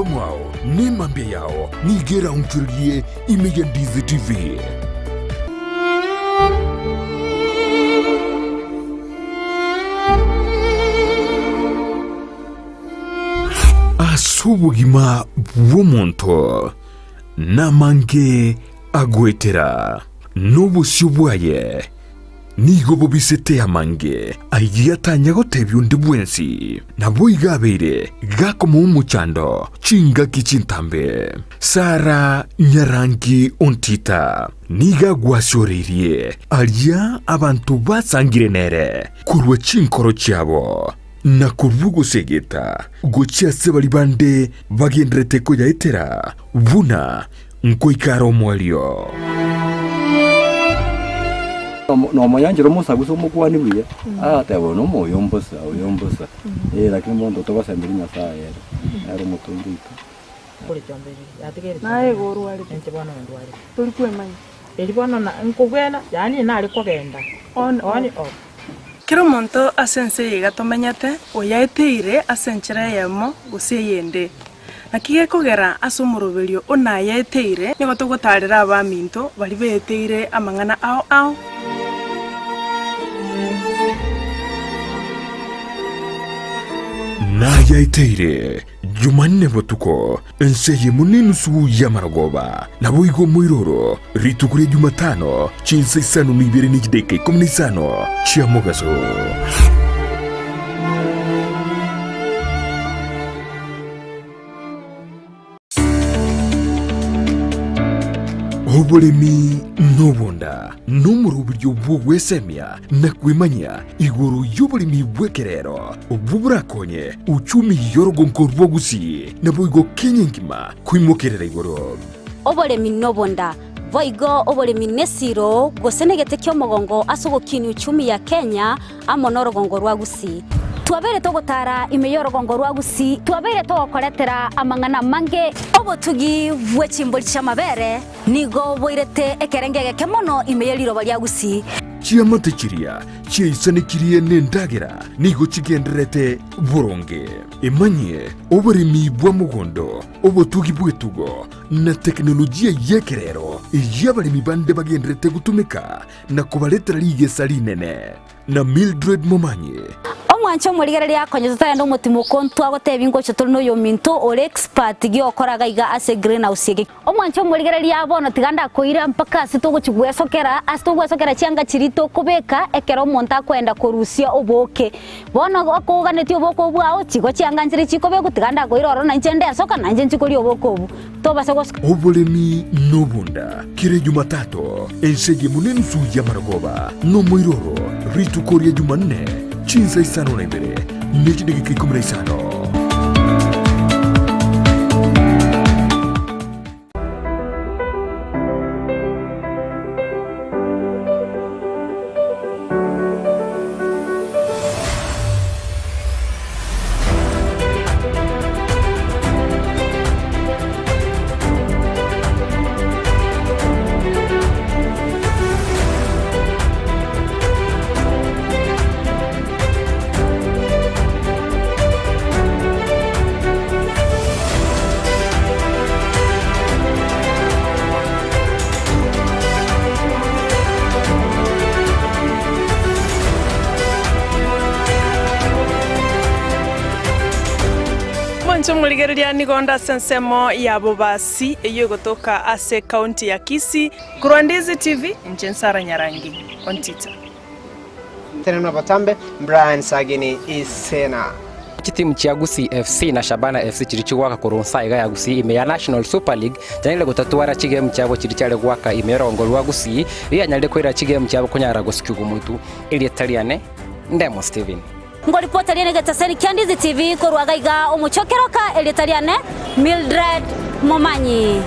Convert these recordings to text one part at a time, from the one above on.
Mwao ni mambia yao nigera unkirie Imeyandizi TV. Asubugima bw'omuntu namange agwetera n'obusi bwaye nigo bubisete amange ayatanya gotebya undi bwensi nabo igabeire gakoma umucyando cinga kichintambe Sara Nyarangi Ontita niga gwashorerie alya abantu basangire nere kurwa cinkoro cyabo na kuvugo segeta gochiase bali bande bagendrete ko yaitera buna nkoikaro mwalio no moyanjiro musaguso mukwani bwiye atebo no moyombosa oyombosa lakini mondo to basambiri nyasaye ero mutundika kuri cyambere yategere nae goru wali enche bwana ndo wali tuli kwemanya eli bwana na nkubena yani nali kogenda on off kero monto asense yiga tomenyete oyaeteire asenchera yemo guseyende nakige kogera asumuruberio ona yaeteire nigo tugotarira abaminto bali beteire amangana ao na yaiteire Jumanne botuko enseye munini su yamaragoba nabo igo muiroro ritukure Jumatano chinsa isano nibere nigideke komunisano chiamogaso Obolemi nobonda n'umurubiryo bw'ogwesemya nakwimanya iguru y'obolemi bwekerero obuburakonye uchumi yorogonko rwogusi nabo igo kenyengima kwimokerera igoro obolemi nobonda voigo obolemi nesiro gosenegete kyomogongo asogokini uchumi ya Kenya amonorogongo rwagusi twabere togotara imeyorogongo rwagusi twabere togokoretera amangana mange obotugi bwechimboli chamabere nigo boirete ekerengege kemono imeyeliro balyagusi chiamate chiria chiaisanekirie nendagera nigo chigenderete boronge emanye oboremi bwa mugondo obotugi bwetugo na teknolojia yekerero yabalemi bande bagenderete gutumika na kubaletera ligesa linene na Mildred Momanye omwancho murigereri akonye tutayenda umutimo kontu agoteba ingocho turi no yominto ore expert gyokoraga iga ase greenhouse ege omwancho murigereri abono tiganda koira mpaka asitogukigwesokera chianga chirito kubeka ekero omonto akwenda korusia oboke bono akoganeti oboko bwao chigo chianga nchiri chikobe gutiganda koira oro nanje ndesoka nanje nchikori oboko obu tobase goska obolemi nobonda kire Jumatatu ensege munene su yamaragoba no moiroro ritukoria Jumanne chinsa isano na ibere nechidegeke kumra isano Muligereria nigonda sensemo ya bobasi eyo gotoka ase county ya Kisii Kurwandizi TV Sara Nyarangi Ontita tena batambe Brian Sagini Isena timu cha Gusii FC na Shabana FC chirichwaka kurunsa iga ya Gusii ime ya National Super League janile gotatwara chigame cyabo chirichale gwaka imerongo rwa Gusii iya nyalde kwira chigame cyabo kunyara gosikugo mutu ili Italiane Ndemo Steven ngo ripota liene gataseni Kyandizi TV korwaga iga omuchokeroka elitaliane Mildred Momanyi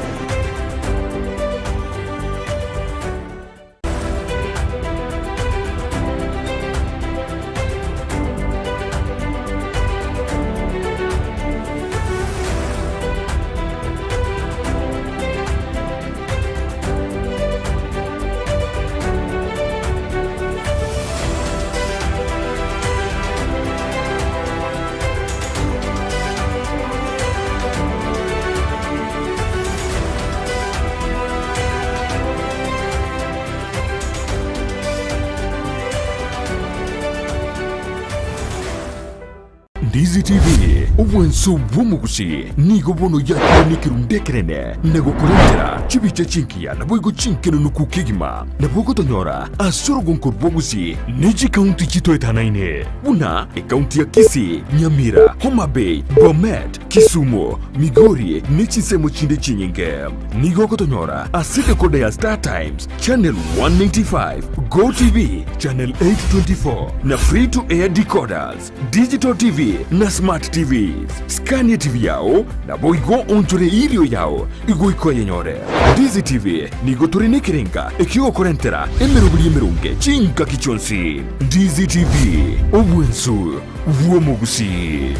TV obwenso bwomugusi nigo bono yakonikiru ndekerene negokorentera chibiche chinkia naboigo chinkeno nukukigima nabogotonyora asorogonko bwogusi neji kaunti chitoetanaine buna ekaunti ya Kisii, Nyamira, Homa Bay, Bomet, Kisumu, Migori nechisemo chinde chinyinge nigogotonyora asite kode ya Star Times Channel 195, Go TV Channel 824 na free to air decoders, Digital TV na Smart TVs. Scania TV yao na boigo onchore irio yao igoiko yenyore. Dizi TV nigo turine kirenga ekio korentera emerubuli emerunge chinka kichonsi. Dizi TV obwensu vuomugusi.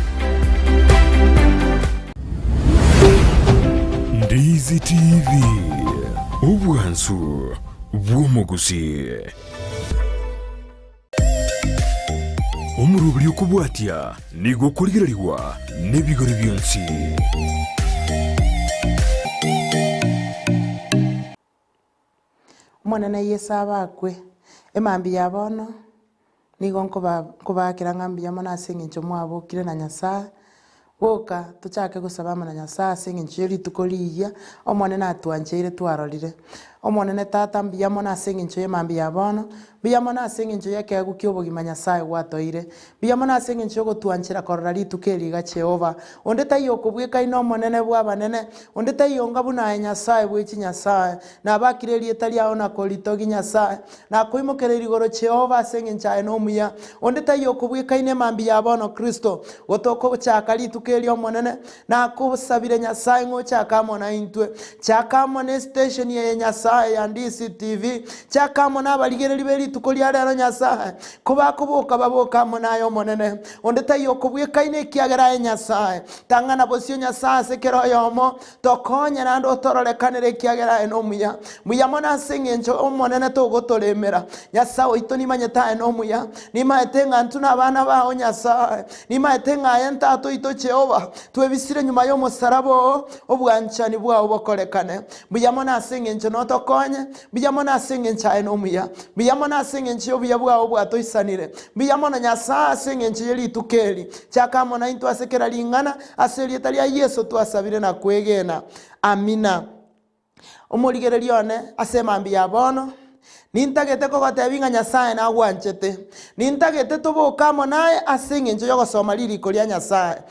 Dizi TV obwensu vuomugusi. Omurubuli okubwatia nigo kurigirariwa nebigori byonsi. Mwanene Yesu abakwe emambi yabono nigo nkobakira ng'ambi yamo nase eng'encho mwabokire na Nyasaye boka tuchake gosaba mana Nyasaye ase eng'encho rituko riya omwanene atwancheire twarorire omwanene tata mbiyamo nase eng'encho emambi yabono biyamo nase eng'encho yakegu kia obogima Nyasaye gwatoire biyamo nase eng'encho ogotwanchera korora rituko eriga Jehova onde taiyo okobwekaine omonene bwa abanene onde taiyo nga buna Nyasaye bwechi Nyasaye nabakire rieta riao nakoritogi Nyasaye nakoimokera igoro Jehova ase eng'encho aye nomuya onde taiyo okobwekaine emambi yabono Kristo gotokochaka rituko erio omonene nakobosabire Nyasaye ng'ochaka amo na intwe chaka amo na station ya Nyasaye ya Dizi TV chaka amo na abarigereri beri tukolia rero Nyasaye kobakoboka baboka amo nayo omonene onde taiyo okobwekaine ekiagera Nyasaye tangana bosio Nyasaye sekero yomo tokonye nando otororekanere ekiagera enomuya muyamo nase eng'encho omonene togotoremera Nyasaye oito nimanyeta enomuya nimaete ng'antu n'abana bao Nyasaye nimaete ng'aye ntato ito Jehova twebisire nyuma y'omusaraba obwanchani bwao bokorekane muyamo nase eng'encho notokonye muyamo nase eng'encho aye nomuya muyamo nase eng'encho obuya bwao bwatoisanire muyamo na Nyasaye ase eng'encho yeritukeri chakamo na into asekera ling'ana ase rieta ria Yesu twasabire na kwegena amina omorigereri one ase emambi yabono nintagete kogotebinga Nyasaye nagwanchete nintagete toboka amo naye ase eng'encho yogosoma ririko ria Nyasaye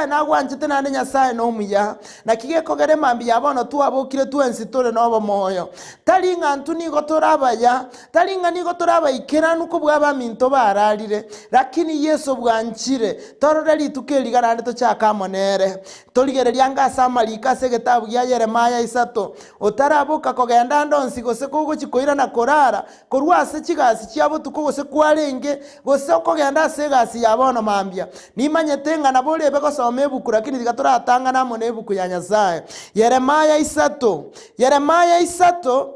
nagwanchete nande Nyasaye nomuya nakigekogera emambi yabono twabokire twensi tore nobo moyo tari ng'antu nigo torabaya tari ng'a nigo torabaikera kobwa abaminto bararire lakini Yesu bwanchire torore rituko eriga nande tochaka amo nere torigereria ngasa amarika ase egetabu gia Yeremia 3 otaraboka kogenda ndonsi gose kogochikoira na korara korwa ase chigasi chiabo tukogose kwarenge gose okogenda ase egasi yabono mambia nimanyete ng'ana borebe gosoma ebuku lakini digatoratanga namo na ebuku ya Nyasaye Yeremia 3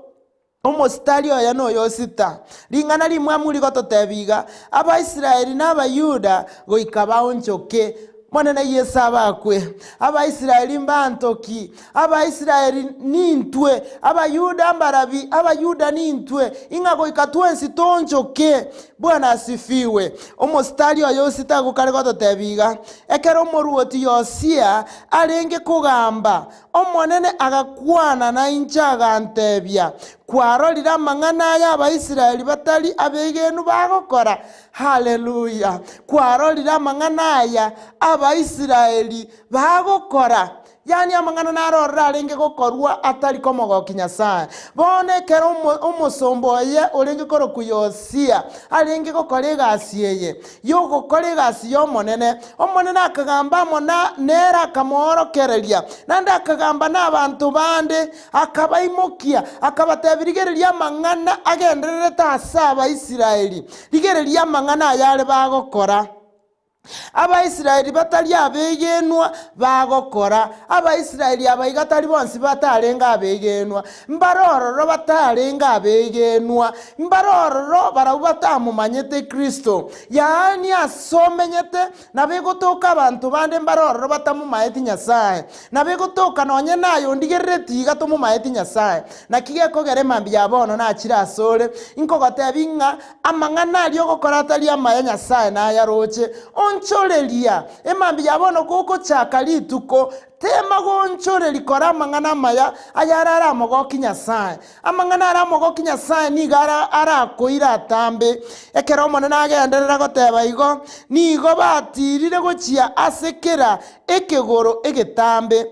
omositari oya noyo sita ling'ana rimwe amuri gototebiga Abaisiraeli n'Abayuda goika baonchoke mwanene Yesu abakwe Abaisiraeli mbantoki Abaisiraeli nintwe Abayuda mbarabi Abayuda nintwe ingago ikatwensi tonchoke Bwana asifiwe omositari oyo sitago kare gototebiga ekero omoruoti Yosia arenge kugamba omwanene agakwana na inchaga antebia kwarorira amang'ana aya Abaisiraeli batari abegenu bagokora haleluya kwarorira amang'ana aya Abaisiraeli bagokora yani amang'ana narorora arenge gokorwa atari komogoki Nyasaye bonekera omosombo oye orenge koroku Yosia arenge gokora egasi eye yogokora egasi y'omonene omonene akagamba amona nera akamworokereria nande akagamba n'abantu bande akabaimokia akabatebirigereria amang'ana agendererete ase Abaisiraeli rigereria amang'ana ayare bagokora Abaisiraeli batari abegenwa bagokora Abaisiraeli abaiga tari bonsi batarenga abegenwa mbarororo batarenga abegenwa mbarororo barabubatamumanyete Kristo yani asomenyete nabegotoka abantu bande mbarororo batamumayeti Nyasaye nabegotoka nonye nayo ndigereti gatomumayeti Nyasaye nakigekogera emambi yabono nakira asore inkogotebinga amang'ana ali ogokora atari amaya Nyasaye nayaroche gonchoreria emambi yabono goko chakali tuko tema gonchoreri kora mangana maya ayarara mogoki nyasaye amangana ara mogoki nyasaye nigara ara koira atambe ekero monene agenderera goteba igo nigo batirire gochia asekera ekegoro egetambe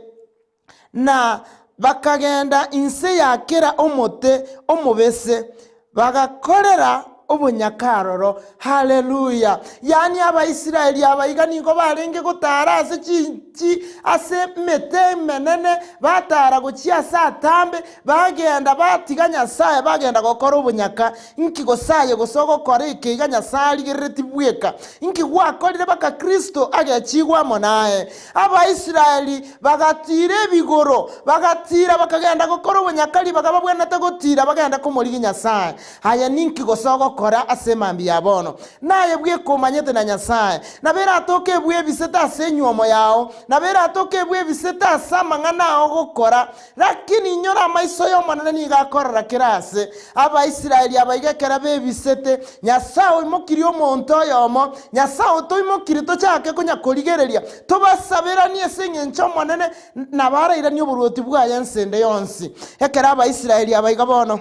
na bakagenda inse yakera omote omobese bagakorera obunyakaroro. Haleluya. Yani abaisiraeli abaiga nigo barenge gotara ase chinchi ase mete menene batara gochia sa tambe bagenda batiga nyasaye bagenda gokora obunyaka inki gosaye gosogo kore ikiga nyasaye gereti bweka inki gwakorire baka Kristo agechigwa monae. Abaisiraeli bagatire bigoro bagatira bakagenda gokora obunyakari bagababwenete gotira bagenda komorigi nyasaye haya ninki gosogo kora asemambi yabono naye bwe komanyete na nyasaye nabera atoke bwe biseta asenyuomo yao nabera atoke bwe biseta asamangana ogokora lakini nyora maiso yo manane ni gakora kirase abaisiraeli abaigekera be bisete nyasaye imokiri omonto yomo nyasaye to imokiri to chake kunyakorigereria to basabera ni esenye ncho manane nabara ni oburuti bwa yansende yonsi ekera abaisiraeli abaiga bono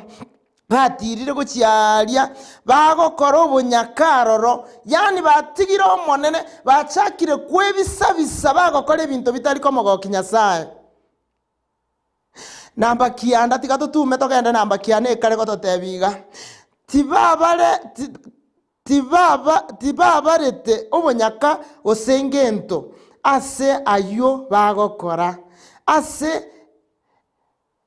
batirire gochiaria bagokora obunyakaroro yani batigira omonene bachakire kwebisabisa bagokora ebinto bitari komogoki nyasaye namba kianda tigato tume togenda namba kiane ekare gototebiga tibabarete obunyaka osengento ase ayo bagokora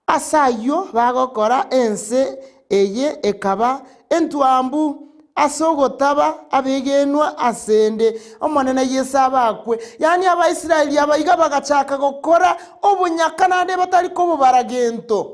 asayo bagokora ense eye ekaba entwambu asogotaba abegenwa asende omonene Yesu abakwe yani abaisiraeli abaiga bagachaka gokora obunyaka nande batari ko bubaragento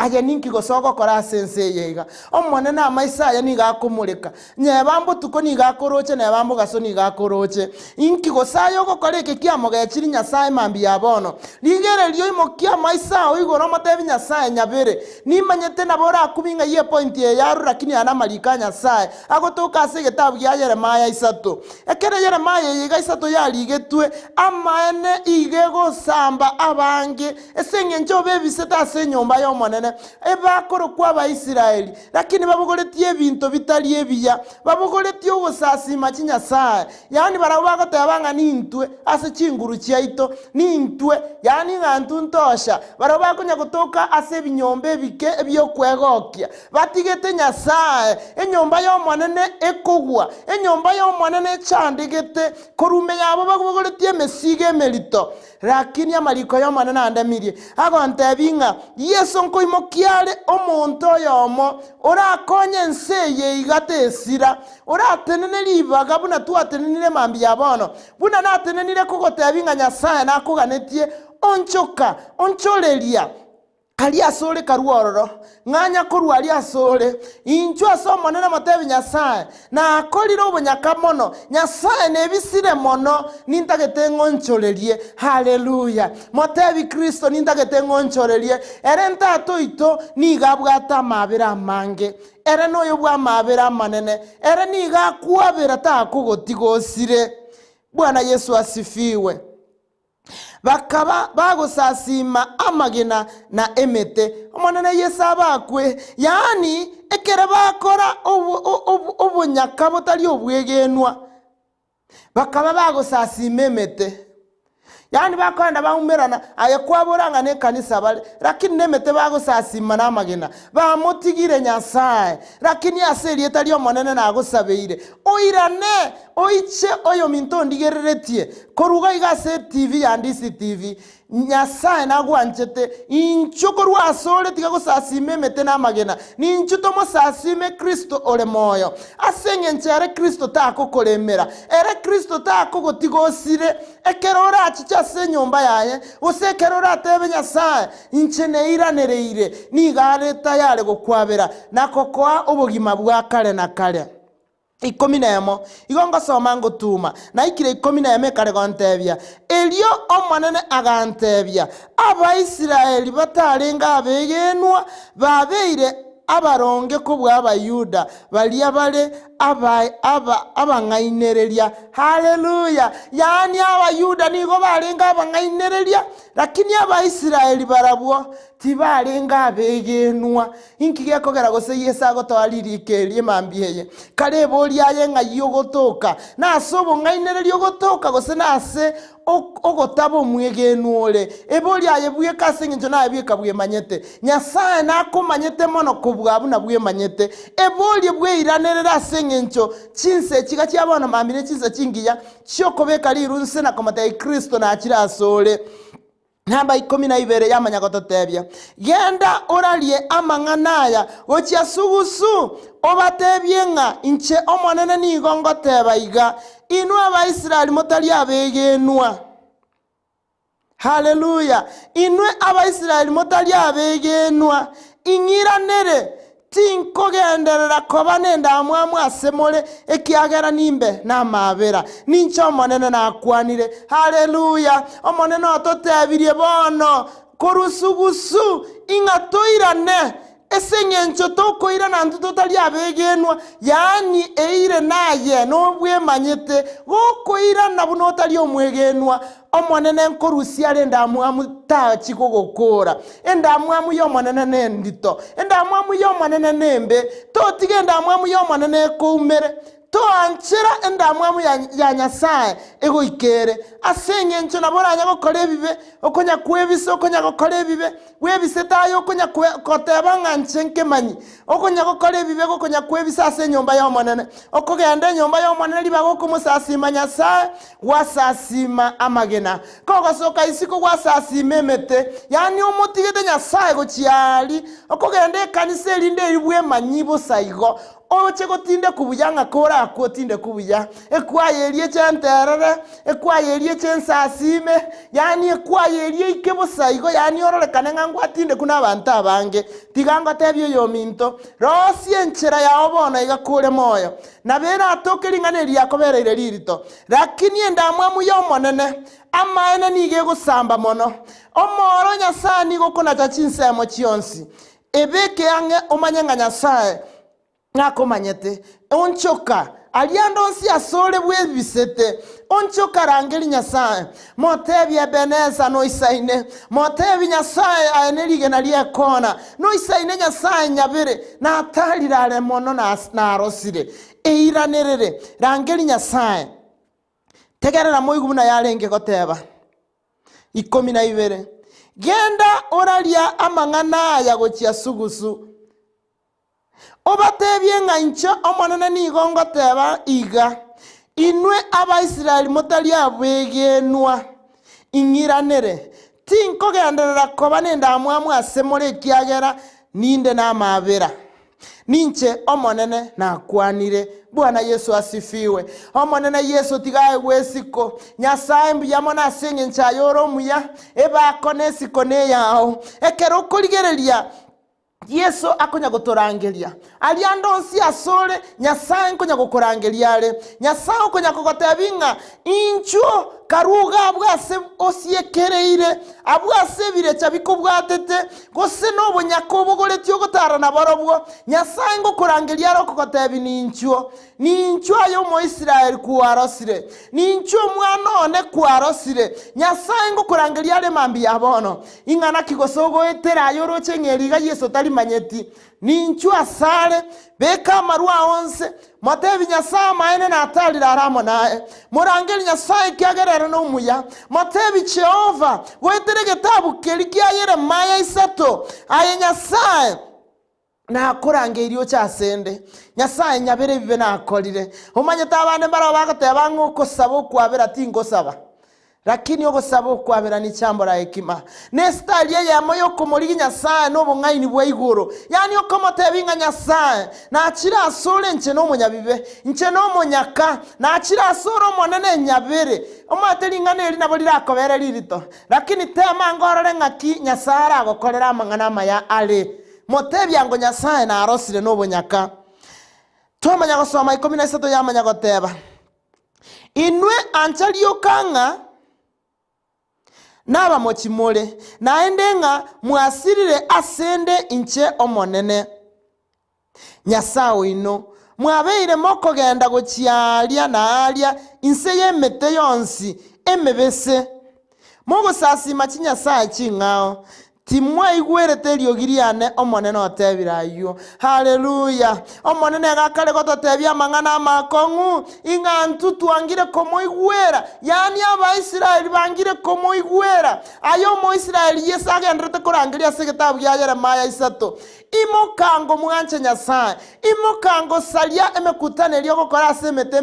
aya ninki gosogo kora sense yega omonene amaisaya ni gakomureka nyebambo tuko ni gakoroche nebambo gaso ni gakoroche inki gosayo gokora eke kiamo gachiri nyasaye mambi yabono ligere lyo imokia maisa oigoro matebi nyasaye nyabere nimanyete nabora akubinga ye point ye yaru lakini ana malika nyasaye agotoka ase getabu ya Yeremaya 3 ekere Yeremaya yega 3 yaligetwe amane igego samba abange esenge njobe biseta ase nyomba yo monene ebakoro kwa abaisiraeli lakini babugoretie ebinto bitali ebiya babugoretie ogosasima kinyasaye yani barabagotebanga nintwe ase chinguru chiaito nintwe yani ngantu ntosha barabakonya gotoka ase ebinyombe bike ebyokwegokia batigete nyasaye enyomba yo monene ekogwa enyomba yo monene chandigete korume yabo babugoretie mesige emerito lakini amaliko yo monene andamirie agontebinga Yesu nkoimokiare omonto yomo orakonye nseye igatesira oratenene libaga buna tuatenenire mambi yabono buna natenenire kugotebinga nyasaye nakuganetie onchoka oncholeria ali asole karuororo nganya koru ali asole incho asomo nene matebi nyasaye na akoliro obunyaka mono nyasaye nebisire mono nintagete ngonchorerie. Haleluya. Matebi Kristo nintagete ngonchorerie ere ntato ito nigabwata mabira mange ere noyo bwa mabira manene ere nigakwabira takugotigosire. Bwana Yesu asifiwe. Bakaba bagosasima amagena na emete omonene Yesu abakwe yani ekere bakora obunyaka botali obwegenwa bakaba bagosasima emete yani bakwenda baumerana ayekwaboranga ne kanisa bale lakini nemete bagosasima na amagena bamutigire nyasaye lakini aseri etali omonene nagosabeire oirane oiche oyo minto ndigereretie koruga igase TV yandisi TV nyasaye nagwanchete inchuko rwasole tigagosasime mete na magena ninchuto mosasime Kristo ole moyo asenge nchere Kristo takokoremera ere Kristo takogotigosire ekerora achicha se nyomba yaye usekerora tebe nyasaye inchene iranereire nigare tayare gokwabera nakokoa obogima bwa kale na kale. 11 igongo soma ngotuma na ikire 11 kare gontebia elio omanene agantebia abaisiraeli batarenga abegenwa babeire abaronge ko bw'abayuda balia bale abang'ainereria. Haleluya. Yani abayuda nigo barenga abang'ainereria, lakini abaisiraeli barabwo tibarenga abegenwa. Inki gekogera gose Yesu agotwaririikerie mambieye kare boria ye ng'ai ogotoka nase obong'ainereria ogotoka gose nase ogotaba omwegenu ore eboria ye bweka ase eng'encho naye bweka bwemanyete Nyasaye nakomanyete mono kobwabu na bwemanyete eborie bweiranerera ase eng'encho chinse chiga chiabona mambire chinse chingiya chiokobeka rirunse na komatei Kristo nachira asore. Namba 12 yamanyagototebia genda oralie amang'anaya gochia sugusu obatebie ng'a inche omonene nigo ngoteba iga inwe abaisiraeli motari abegenwa. Haleluya. Inwe abaisiraeli motari abegenwa ing'iranere tinkogenderera koba nendamwe asemore ekiagera nimbe namabera nincho omonene nakwanire. Haleluya. Omonene ototebirie bono korusugusu ing'atoirane ase eng'encho tokoirana ntu totari abegenwa, yani eire naye nobwemanyete gokoirana buno otari omwegenwa. Omonene nkorusia are endamwamu tachi kogokora endamwamu y'omonene nendito endamwamu y'omonene nembe totige endamwamu y'omonene ekoumere toanchera endamwamu ya Nyasaye egoikere ase eng'encho nabo oranya gokora ebibe okonya kwebisa okonya gokora ebibe webise tayo okonya koteba ng'a nche nkemanyi okonya gokora ebibe gokonya kwebisa ase enyomba y'omonene okogenda enyomba y'omonene riba gokomosasima Nyasaye gwasasima amagena kogosoka isiko gwasasima emete yani omotigete Nyasaye gochiari okogenda ekanisa erinde eri bwemanyi bosaigo oche gotinde kubuya ng'akora akotinde kubuya ekwayerie chenterere ekwayerie chensasime yani ekwayerie ike bosaigo yani ororekane ng'angu atinde kuna abantu abange tigango tebio yominto rosi enchera yao bono igakure moyo na bera atoke ring'aneri yakobereire ririto lakini endamwamu y'omonene amaene nige gosamba mono omoro Nyasaye nigo konacha chinsemo chionsi ebeke ange omanye ng'a Nyasaye nakomanyete onchoka aliandonsi asore bwebisete onchoka rangeli Nyasaye motebi Ebeneza no isaine motebi Nyasaye aenerige na liekona no isaine Nyasaye nyabere na atalirare mono na arosire eiranerere rangeli Nyasaye tegerera moigubuna yarenge goteba 12 genda oralia amang'ana ya gochia sugusu obatebie ng'ancho omonene nigo ngoteba iga inwe abaisiraeli motari abegenwa ing'iranere tinkogenderera koba nendamwamu asemore ekiagera ninde namabera ninche omonene nakwanire. Bwana Yesu asifiwe. Omonene Yesu tigae wesiko Nyasaye mbiyamo nase eng'encho ayore omuya ebakone esiko neyao ekero okorigereria Yesu akonya gotorangeria aliandonsi asore Nyasaye nkonya gokorangeria ale Nyasaye okonya kogotebinga incho karuga bwase osiekereire abwase birecha bikobwatete gose nobonyako bogoreti ogotara na barobwo Nyasaye ngokorangeria aro kogotebi nincho ayo mo Israel kuarosire nincho mwana one kuarosire Nyasaye ngokorangeria ale mambi yabono ing'ana kigosogo etera ayoro cheng'eriga Yesu tari manyeti nincho asare beka marua onse motebi Nyasaye maene na atalira aramo nae morangeli Nyasaye kiagerera no muya motebi Jehova wetere getabu kelikia Yeremia 3 aye Nyasaye na akorangerio chasende Nyasaye nyabere bibe na akorire omanyeta abane mbara bagoteba ng'uko sabo kwabera tingosaba lakini ogosaba okwabera ni chambo la hekima nestali ya moyo komorigi Nyasaye no bong'aini bwa iguru yani okomotebinga Nyasaye na achira asore nche no monyabibe nche no monyaka na achira asore omonene nyabere omateringa eri nabo lirakobera ririto lakini tema ngorore ng'aki Nyasaye agokorera amang'ana maya ale motebia ngo Nyasaye na arosire no bonyaka twamanya gosoma 13 yamanya goteba inwe anchario kanga naba mochimole naende ng'a mwasirire asende inche omonene nyasaye ino mwabeire mokogenda gochiaria na aria inse yemete yonsi emebese mogosasima chinyasaye ching'ao timwaigwerete riogiriane omonene otebirayo. Haleluya. Omonene gakare gototebia amang'ana amakong'u ing'antu twangire komoigwera, yani abaisiraeli bangire komoigwera ayo omoisiraeli yese agenderete korangeria ase egetabu gia Yeremaya 3 imokango mwanche nyasaye imokango salia emekutaneri ogokora ase emete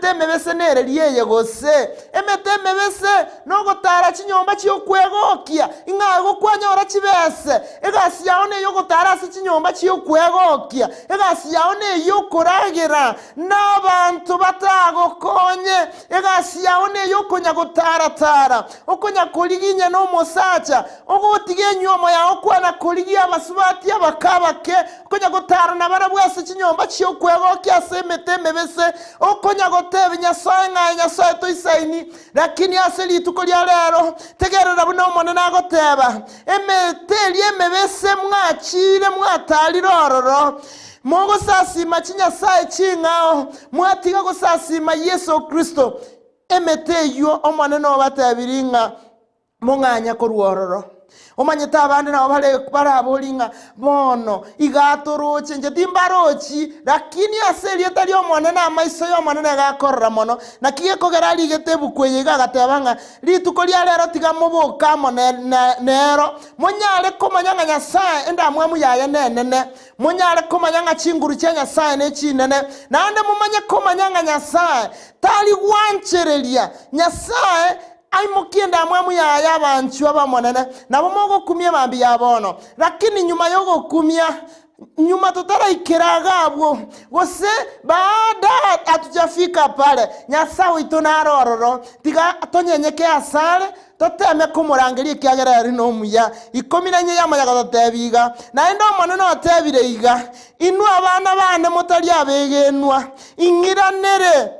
emebese nererie eye gose emete emebese nogotara chinyomba chiokwegokia ing'ago kwanyora chibese egasi yao neyo gotara ase chinyomba chiokwegokia egasi yao neyo koragera n'abantu batagokonye egasi yao neyo konya gotaratara okonya koriginya n'omosacha ogotiga enyuomo yao kwana korigia abasubati abakabake okonya gotara nabara bwase chinyomba chiokwegokia ase emete emebese okonya goteba nyasaye ng'aye nyasaye toisaini lakini ase rituko ria rero tegerera buna omonene agoteba emeteri emebese mwachire mwatarire ororo mogosasima chinyasaye ching'ao mwatiga gosasima Yesu Kristo emeteyo omonene obatebiri ng'a mong'anya korwororo omanyeta abandi nabo baraboringa bono igatoroche nje timbarochi lakini ase rieta ria omonene amaiso ya omonene gakorora mono nakige kogera rigete bukweye gagateba ng'a rituko ria rero tiga moboka nero monyare komanya ng'a nyasaye endamwamu yaye nenene monyare komanya ng'a chinguru chia nyasaye ne chinene naende momanye komanya ng'a nyasaye tari gwanchereria nyasaye aimokienda amwamu ya abanchu abamonene nabo mogokumia mambi yabono lakini nyuma yogokumia nyuma tutaraikeraga abwo gose baada atujafika pale nyasaye itonarororo tiga tonyenyeke asale toteme kumurangeria kiagereri no muya 14 yamayaga totebiga na endo omonene otebire iga inu abana bane motari abegenwa ingiranere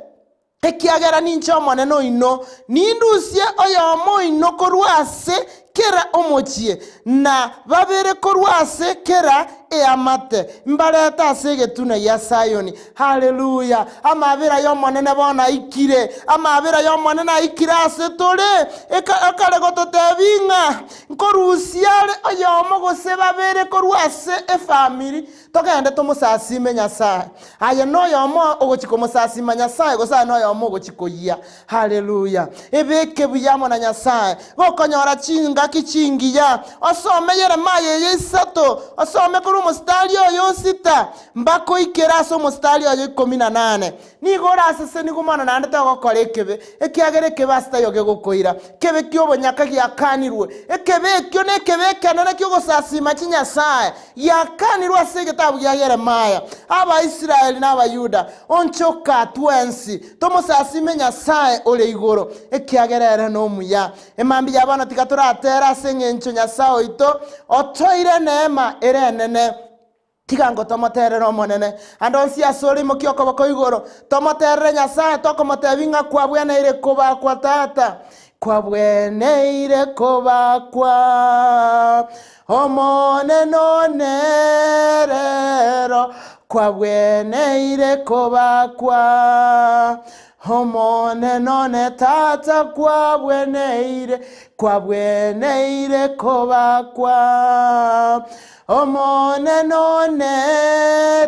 ekiagera ninche omonene oino nindusie oyomo ino korwase kera omochie na babere korwase kera eamate mbareta ase egetuna ya Sayoni. Haleluya. Amabera y'omonene bona ikire amabera y'omonene ikire ase tore ekare gototebinga nkorusiare oyomo gose babere korwase efamily togende tomusasime nyasaye aye noyomo ogochiko musasima nyasaye gose noyomo ogochikoyia. Haleluya. Ebeke buyamo na nyasaye gokonyora chinga kichingiya osome Yeremaya 3 osome kuru mustari oyo 6 mbako ikeraso mustari oyo 18 nigora asese nigumana nande togokora ekebe ekiagere kebasta yoge gokoira kebe kyobonyaka gyakanirwe ekebe kyo nekebe kanana kyo gosasima chinyasaye yakanirwe ase egetabu gya Yeremaya Abaisiraeli n'Abayuda onchoka twensi tomusasime nyasaye ole igoro ekiagerere no muya emambi yabana tikatoratera ase ng'encho nyasaye oito otoire neema erenene tigango tomoterera omonene andonsi asori mokioko bako igoro tomoterere nyasaye tokomotebinga kwabweneire kobakwa tata kwabweneire kobakwa omonene onerero kwabweneire kobakwa omonene one tata kwabweneire kobakwa omonene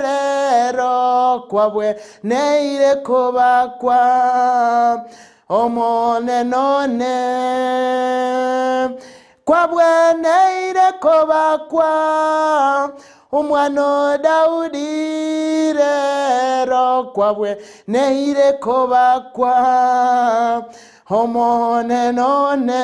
onerero kwabweneire kobakwa omonene one kwabweneire kobakwa umwana Daudi rero kwabweneire kobakwa omonene one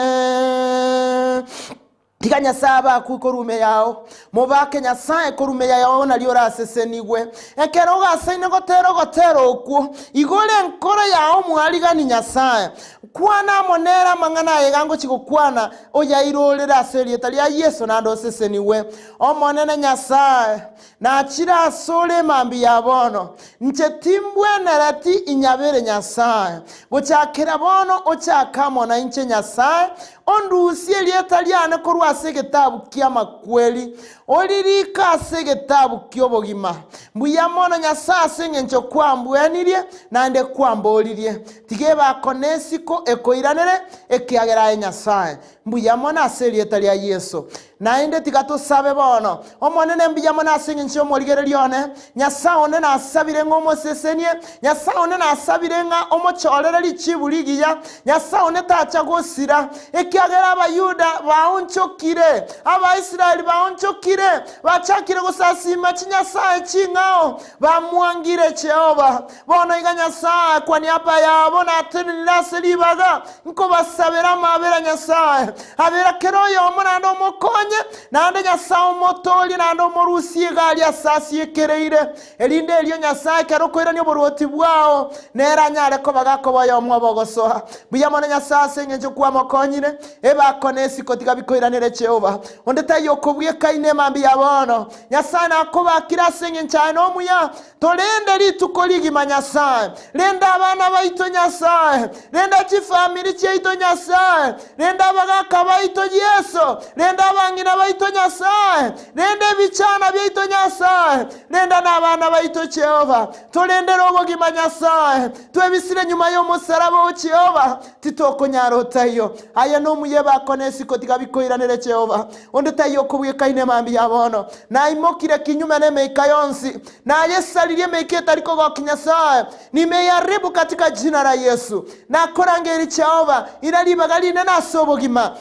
tiga nyasaye kukorume yao mobake nyasaye korume yao nalio rasesenigwe ekero gasaine gotero okwo igole nkoro yao mwarigani nyasaye kwana monera mang'ana yegango chigokwana oyairorera aserieta ria Yesu nando seseniwe omonene nyasaye na chira sole mambi yabono nche timbwenerati inyabere nyasaye gochakera bono ochakamo na inche nyasaye ondusie lieta liane korwa ase egetabu kia makweli oririka ase egetabu kia obogima mbuya mono Nyasaye ase eng'encho kwambwenirie naende kwamboririe tige bakonesiko ekoiranere ekiagera Nyasaye mbuya mono ase erieta ria Yesu naende tiga tusabe bono omonene mbuya mono ase eng'encho omorigereria one Nyasaye one nasabire ng'a omosesenie Nyasaye one nasabire ng'a omochorereri chiburigiya Nyasaye one tacha gosira ekiagera abayuda baonchokire abaisiraeli baonchokire bachakire gusasima chinyasaye ching'ao bamwangire Jehova bono iga Nyasaye kwa niaba yabo natenenira ase ribaga nko basabera amabera Nyasaye abera kero yomo nande omokonye nande Nyasaye omotori nande omorusi egari asasi ekereire erinde erio Nyasaye kero koirania oboroti bwao nera nyare ko bagakoba yomo obogosoa buya mono Nyasaye ase eng'encho kwamokonyire ebakonesi kotiga bikoiranire Jehova onde tayo kobwie kaine mambi yabono Nyasaye nakobakira ase eng'encho aye nomuya tolende rituko rigima Nyasaye lenda abana baito Nyasaye lenda chifamili chaito Nyasaye lenda abagaka baito Yesu lenda abangina baito Nyasaye lenda ebichana byaito Nyasaye lenda n'abana baito Jehova tolendera obogima Nyasaye twebisire nyuma y'omusaraba o Jehova titokonyara tayo aya nomuye bakonesi kotiga bikoiranire Jehova onde tayo kobwie kaine mambi yabono na imokire kinyume ne meika yonsi na yesalirie meike tariko goki Nyasaye nimeyaribu katika jina la Yesu na korangeri Jehova iralibagalina nasobogima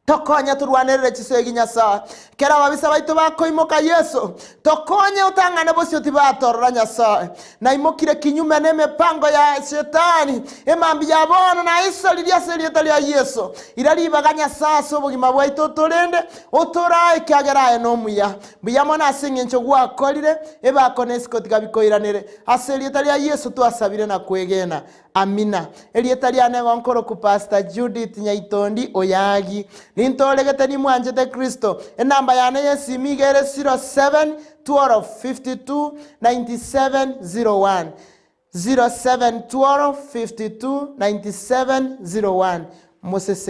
tokonya turwanirire chisegi Nyasaye kera babisa baito bakoimoka Yesu tokonye utangane bosio tibatorora Nyasaye na imokire kinyume ne mepango ya shetani emambi yabono na isoliria serieta ya Yesu iralibaga Nyasaye sobogima bwaito tolende otorae kyagerae no muya buyamona aseng'encho gwakorire ebakonesi kotiga bikoiranire aserieta ya Yesu twasabire na kwegena amina erieta ria nego nkoro ku Pastor Judith Nyaitondi oyagi nintoregete ni mwanjete Kristo enamba yane yesimigere 07 12 52 9701 07 12 52 9701 Moses